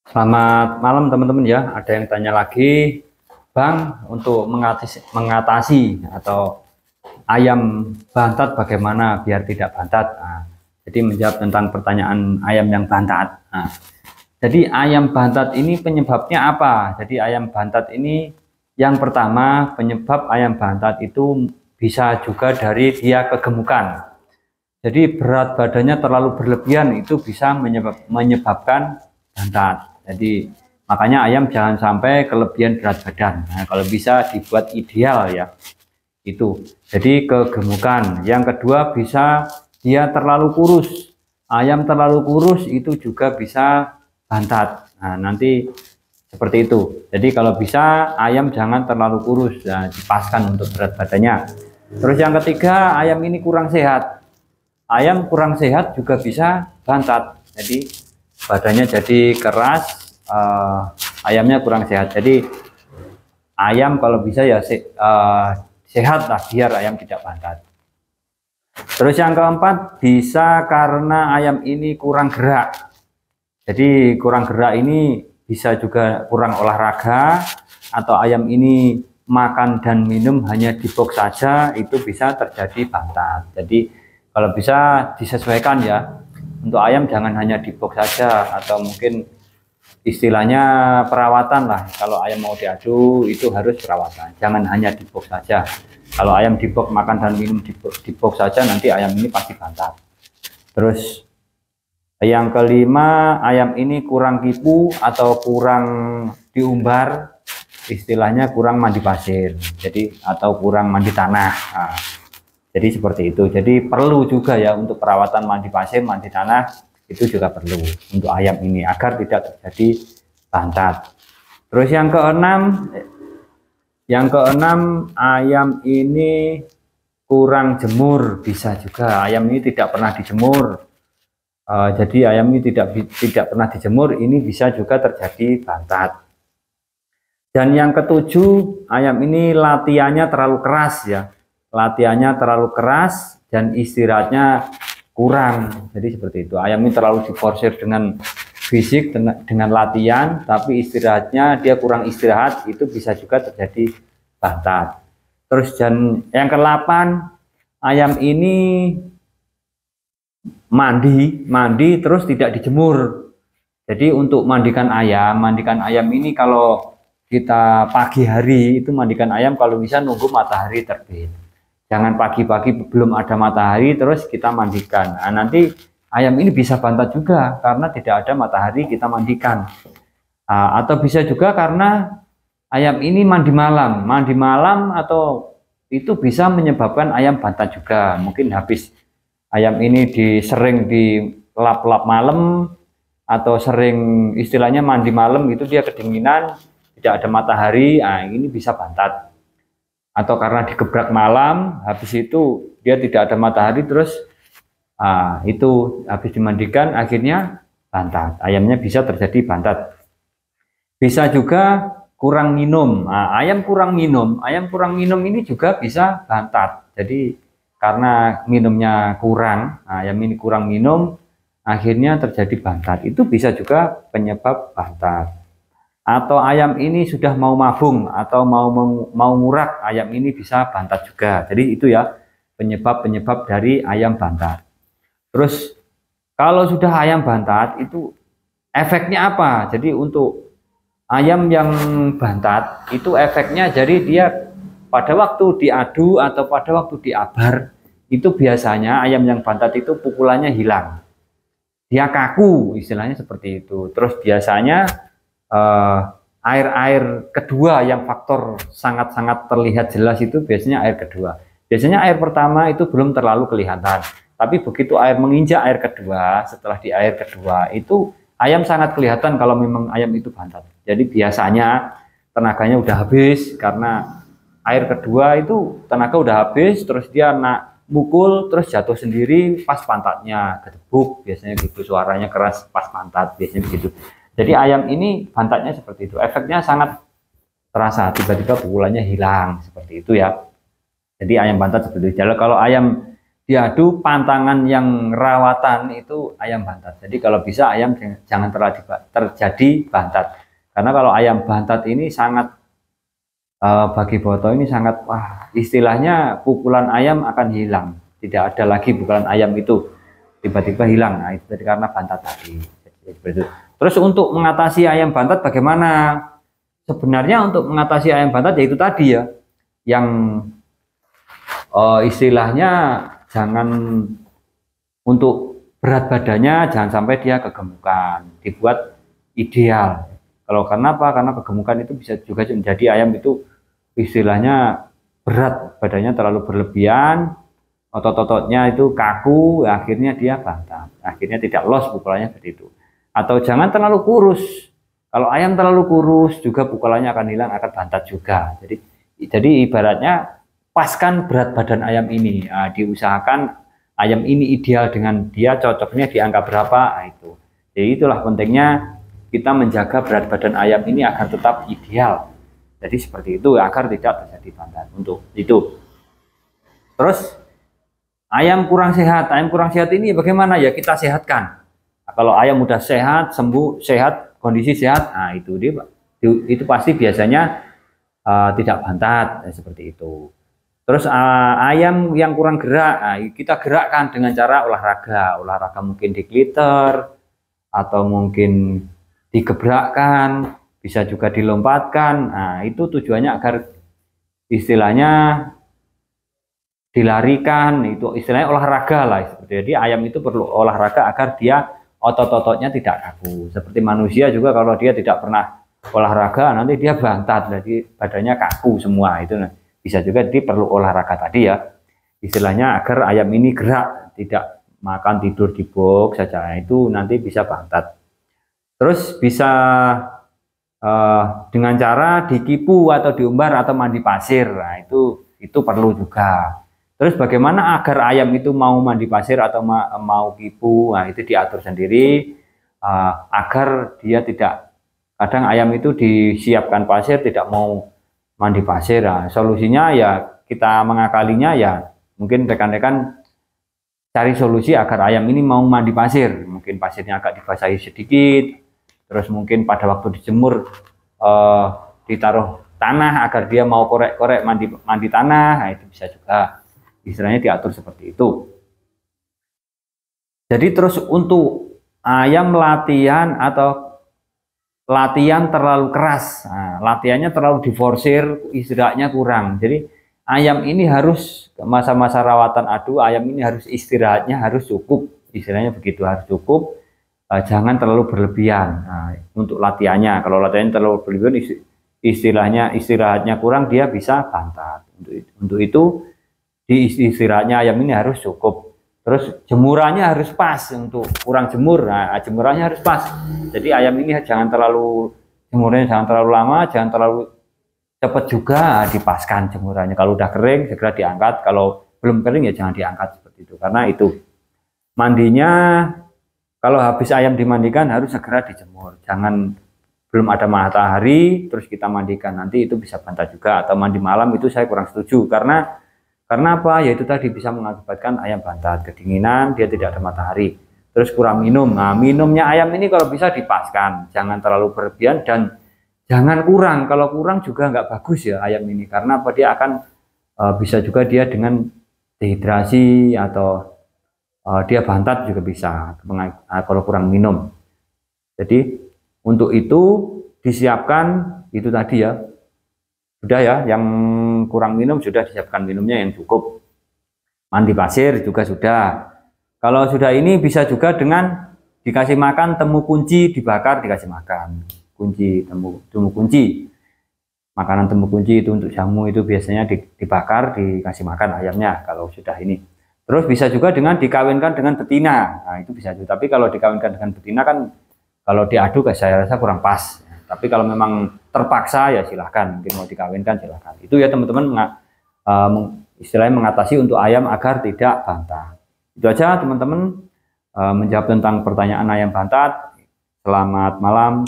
Selamat malam teman-teman ya. Ada yang tanya lagi, Bang, untuk mengatasi atau ayam bantat bagaimana biar tidak bantat. Jadi menjawab tentang pertanyaan ayam yang bantat. Jadi ayam bantat ini penyebabnya apa? Jadi ayam bantat ini yang pertama penyebab ayam bantat itu bisa juga dari dia kegemukan. Jadi berat badannya terlalu berlebihan itu bisa menyebabkan bantat. Jadi makanya ayam jangan sampai kelebihan berat badan. Nah, kalau bisa dibuat ideal ya. Itu. Jadi kegemukan. Yang kedua bisa dia terlalu kurus. Ayam terlalu kurus itu juga bisa bantat. Nah, nanti seperti itu. Jadi kalau bisa ayam jangan terlalu kurus. Nah, dipaskan untuk berat badannya. Terus yang ketiga, ayam ini kurang sehat. Ayam kurang sehat juga bisa bantat. Jadi badannya jadi keras, ayamnya kurang sehat. Jadi ayam kalau bisa ya sehat lah biar ayam tidak bantat. Terus yang keempat bisa karena ayam ini kurang gerak. Jadi kurang gerak ini bisa juga kurang olahraga atau ayam ini makan dan minum hanya di box saja, itu bisa terjadi bantat. Jadi kalau bisa disesuaikan ya. Untuk ayam jangan hanya di box saja atau mungkin istilahnya perawatan lah. Kalau ayam mau diadu itu harus perawatan. Jangan hanya di box saja. Kalau ayam di box makan dan minum di box saja nanti ayam ini pasti bantat. Terus yang kelima, ayam ini kurang kipu atau kurang diumbar, istilahnya kurang mandi pasir. Jadi atau kurang mandi tanah. Jadi seperti itu. Jadi perlu juga ya untuk perawatan mandi pasir, mandi tanah itu juga perlu untuk ayam ini agar tidak terjadi bantat. Terus yang keenam ayam ini kurang jemur, bisa juga ayam ini tidak pernah dijemur. Jadi ayam ini tidak pernah dijemur, ini bisa juga terjadi bantat. Dan yang ketujuh, ayam ini latihannya terlalu keras ya. Latihannya terlalu keras dan istirahatnya kurang. Jadi seperti itu. Ayam ini terlalu diforsir dengan fisik, dengan latihan, tapi istirahatnya dia kurang istirahat, itu bisa juga terjadi bantat. Terus dan yang ke-8, ayam ini mandi terus tidak dijemur. Jadi untuk mandikan ayam ini kalau kita pagi hari itu mandikan ayam kalau bisa nunggu matahari terbit. Jangan pagi-pagi belum ada matahari terus kita mandikan. Nah, nanti ayam ini bisa bantat juga karena tidak ada matahari kita mandikan. Atau bisa juga karena ayam ini mandi malam atau itu bisa menyebabkan ayam bantat juga. Mungkin habis ayam ini sering di lap-lap malam atau sering istilahnya mandi malam gitu dia kedinginan, tidak ada matahari, ini bisa bantat. Atau karena digebrak malam, habis itu dia tidak ada matahari terus itu habis dimandikan akhirnya bantat. Ayamnya bisa terjadi bantat. Bisa juga kurang minum. Ayam kurang minum ini juga bisa bantat. Jadi karena minumnya kurang, ayam ini kurang minum, akhirnya terjadi bantat. Itu bisa juga penyebab bantat. Atau ayam ini sudah mau mabung atau mau ngurak, ayam ini bisa bantat juga. Jadi itu ya penyebab-penyebab dari ayam bantat. Terus kalau sudah ayam bantat itu efeknya apa? Jadi untuk ayam yang bantat itu efeknya jadi dia pada waktu diadu atau pada waktu diabar itu biasanya ayam yang bantat itu pukulannya hilang. Dia kaku, istilahnya seperti itu. Terus biasanya air kedua yang faktor sangat-sangat terlihat jelas itu biasanya air kedua. Biasanya air pertama itu belum terlalu kelihatan, tapi begitu air menginjak air kedua, setelah di air kedua itu ayam sangat kelihatan kalau memang ayam itu bantat. Jadi biasanya tenaganya udah habis karena air kedua itu tenaga udah habis, terus dia mukul terus jatuh sendiri pas pantatnya gedebuk, biasanya gitu, suaranya keras pas pantat biasanya begitu. Jadi ayam ini bantatnya seperti itu, efeknya sangat terasa, tiba-tiba pukulannya hilang seperti itu ya. Jadi ayam bantat seperti itu. Kalau ayam diadu pantangan yang rawatan itu ayam bantat. Jadi kalau bisa ayam jangan terjadi bantat. Karena kalau ayam bantat ini sangat bagi Boto ini sangat istilahnya pukulan ayam akan hilang. Tidak ada lagi pukulan ayam itu tiba-tiba hilang. Nah, itu karena bantat tadi. Terus untuk mengatasi ayam bantat bagaimana? Sebenarnya untuk mengatasi ayam bantat yaitu tadi ya, yang istilahnya jangan untuk berat badannya jangan sampai dia kegemukan, dibuat ideal. Kalau karena apa? Karena kegemukan itu bisa juga menjadi ayam itu istilahnya berat badannya terlalu berlebihan, otot-ototnya itu kaku, akhirnya dia bantat, akhirnya tidak los pukulannya seperti itu. Atau jangan terlalu kurus. Kalau ayam terlalu kurus juga pukulannya akan hilang, akan bantat juga. Jadi ibaratnya paskan berat badan ayam ini, diusahakan ayam ini ideal dengan dia cocoknya di angka berapa, itu. Jadi itulah pentingnya kita menjaga berat badan ayam ini agar tetap ideal. Jadi seperti itu agar tidak terjadi bantat. Untuk itu. Terus ayam kurang sehat ini bagaimana ya, kita sehatkan. Nah, kalau ayam udah sehat, sembuh, sehat, kondisi sehat, nah itu pasti biasanya tidak bantat, seperti itu. Terus ayam yang kurang gerak, kita gerakkan dengan cara olahraga mungkin digliter atau mungkin digebrakkan, bisa juga dilompatkan. Nah, itu tujuannya agar istilahnya dilarikan, itu istilahnya olahraga lah. Jadi ayam itu perlu olahraga agar dia otot-ototnya tidak kaku. Seperti manusia juga kalau dia tidak pernah olahraga nanti dia bantat, jadi badannya kaku semua itu. Bisa juga jadi perlu olahraga tadi ya, istilahnya agar ayam ini gerak, tidak makan tidur di box saja, itu nanti bisa bantat. Terus bisa dengan cara dikipu atau diumbar atau mandi pasir, nah itu perlu juga. Terus bagaimana agar ayam itu mau mandi pasir atau mau kipu, nah itu diatur sendiri agar dia tidak, kadang ayam itu disiapkan pasir tidak mau mandi pasir. Nah, solusinya ya kita mengakalinya ya mungkin rekan-rekan cari solusi agar ayam ini mau mandi pasir. Mungkin pasirnya agak dibasahi sedikit, terus mungkin pada waktu dijemur ditaruh tanah agar dia mau korek-korek mandi tanah. Nah, itu bisa juga istilahnya diatur seperti itu. Jadi terus untuk ayam latihan atau latihan terlalu keras, nah, latihannya terlalu diforsir, istirahatnya kurang. Jadi ayam ini harus masa-masa rawatan adu, ayam ini harus istirahatnya harus cukup, istilahnya begitu, harus cukup, jangan terlalu berlebihan. Nah, untuk latihannya, kalau latihannya terlalu berlebihan, istilahnya istirahatnya kurang, dia bisa bantat. Untuk itu di istirahatnya ayam ini harus cukup. Terus jemurannya harus pas, untuk kurang jemur, nah jemurannya harus pas. Jadi ayam ini jangan terlalu, jemurnya jangan terlalu lama, jangan terlalu cepat juga, dipaskan jemurannya. Kalau udah kering segera diangkat, kalau belum kering ya jangan diangkat seperti itu. Karena itu mandinya, kalau habis ayam dimandikan harus segera dijemur. Jangan belum ada matahari terus kita mandikan, nanti itu bisa bantat juga. Atau mandi malam itu saya kurang setuju, karena apa? Yaitu tadi bisa mengakibatkan ayam bantat, kedinginan, dia tidak ada matahari. Terus kurang minum. Nah, minumnya ayam ini kalau bisa dipaskan, jangan terlalu berlebihan dan jangan kurang. Kalau kurang juga nggak bagus ya ayam ini, karena apa? Dia akan bisa juga dia dengan dehidrasi atau dia bantat juga bisa kalau kurang minum. Jadi untuk itu disiapkan itu tadi ya. Sudah ya, yang kurang minum sudah disiapkan minumnya yang cukup. Mandi pasir juga sudah. Kalau sudah ini bisa juga dengan dikasih makan temu kunci, dibakar dikasih makan. Temu kunci. Makanan temu kunci itu untuk jamu, itu biasanya dibakar dikasih makan ayamnya kalau sudah ini. Terus bisa juga dengan dikawinkan dengan betina. Nah, itu bisa juga. Tapi kalau dikawinkan dengan betina kan kalau diadu saya rasa kurang pas. Tapi kalau memang terpaksa ya silahkan, mungkin mau dikawinkan silahkan. Itu ya teman-teman, istilahnya mengatasi untuk ayam agar tidak bantat. Itu aja teman-teman, menjawab tentang pertanyaan ayam bantat. Selamat malam.